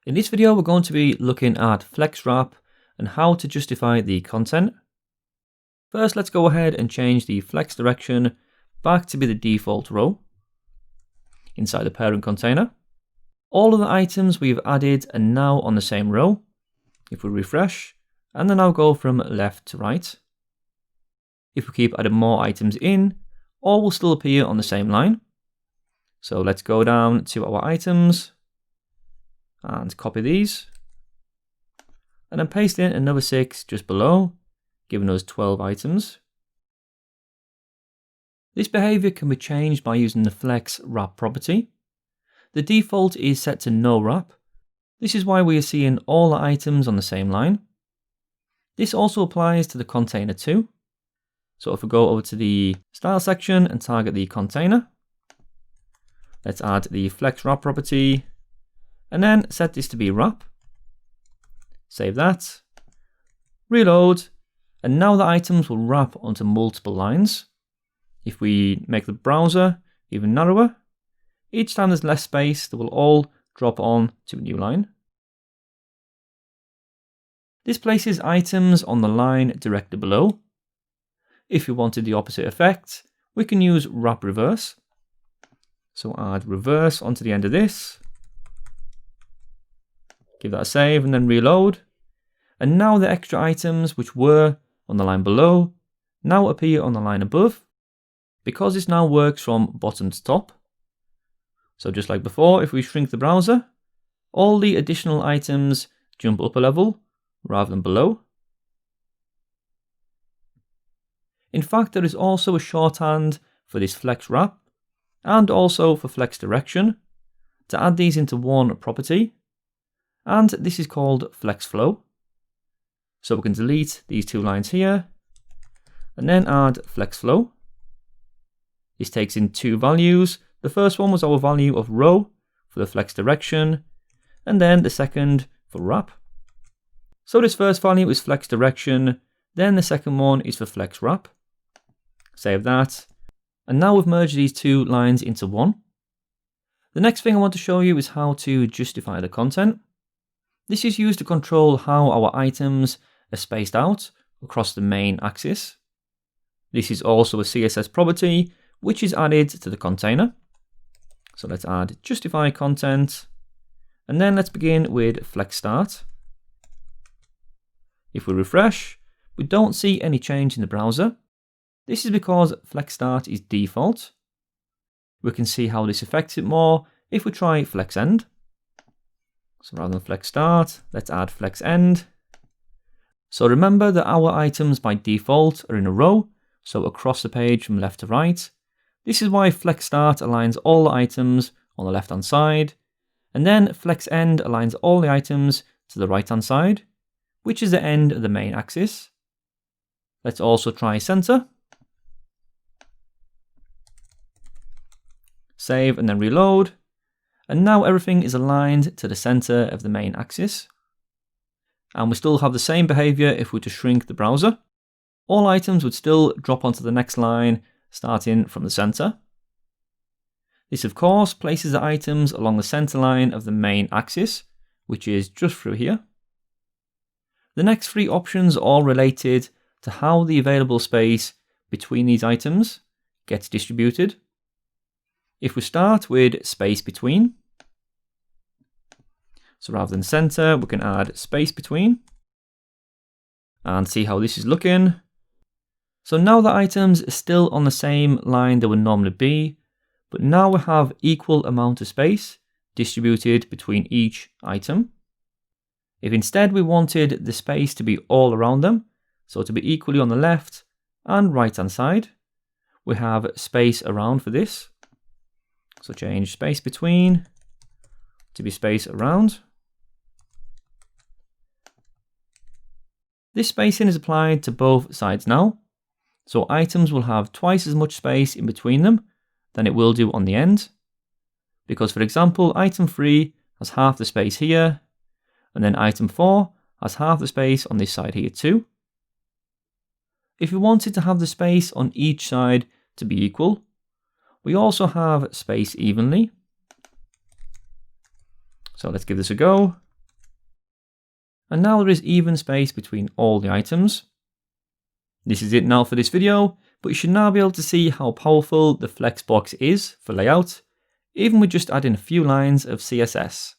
In this video, we're going to be looking at flex wrap and how to justify the content. First, let's go ahead and change the flex direction back to be the default row inside the parent container. All of the items we've added are now on the same row. If we refresh, and then I'll go from left to right. If we keep adding more items in, all will still appear on the same line. So let's go down to our items and copy these. And then paste in another 6 just below, giving us 12 items. This behavior can be changed by using the flex wrap property. The default is set to no wrap. This is why we are seeing all the items on the same line. This also applies to the container too. So if we go over to the style section and target the container, let's add the flex wrap property and then set this to be wrap. Save that, reload, and now the items will wrap onto multiple lines. If we make the browser even narrower, each time there's less space, they will all drop on to a new line. This places items on the line directly below. If we wanted the opposite effect, we can use wrap reverse. So add reverse onto the end of this. Give that a save and then reload. And now the extra items which were on the line below now appear on the line above, because this now works from bottom to top. So just like before, if we shrink the browser, all the additional items jump up a level rather than below. In fact, there is also a shorthand for this flex wrap and also for flex direction to add these into one property, and this is called flex flow. So we can delete these two lines here and then add flex flow. This takes in two values. The first one was our value of row for the flex direction, and then the second for wrap. So this first value is flex direction, then the second one is for flex wrap. Save that. And now we've merged these two lines into one. The next thing I want to show you is how to justify the content. This is used to control how our items are spaced out across the main axis. This is also a CSS property which is added to the container. So let's add justify content, and then let's begin with flex start. If we refresh, we don't see any change in the browser. This is because flex start is default. We can see how this affects it more if we try flex end. So rather than flex start, let's add flex end. So remember that our items by default are in a row, so across the page from left to right. This is why flex start aligns all the items on the left hand side, and then flex end aligns all the items to the right hand side, which is the end of the main axis. Let's also try center. Save and then reload. And now everything is aligned to the center of the main axis. And we still have the same behavior if we were to shrink the browser. All items would still drop onto the next line, starting from the center. This of course places the items along the center line of the main axis, which is just through here. The next three options are all related to how the available space between these items gets distributed. If we start with space between, so rather than center, we can add space between and see how this is looking. So now the items are still on the same line they would normally be, but now we have equal amount of space distributed between each item. If instead we wanted the space to be all around them, so to be equally on the left and right hand side, we have space around for this. So change space between to be space around. This spacing is applied to both sides now, so items will have twice as much space in between them than it will do on the end. Because for example, item 3 has half the space here, and then item 4 has half the space on this side here too. If we wanted to have the space on each side to be equal, we also have space evenly. So let's give this a go. And now there is even space between all the items. This is it now for this video, but you should now be able to see how powerful the Flexbox is for layout, even with just adding a few lines of CSS.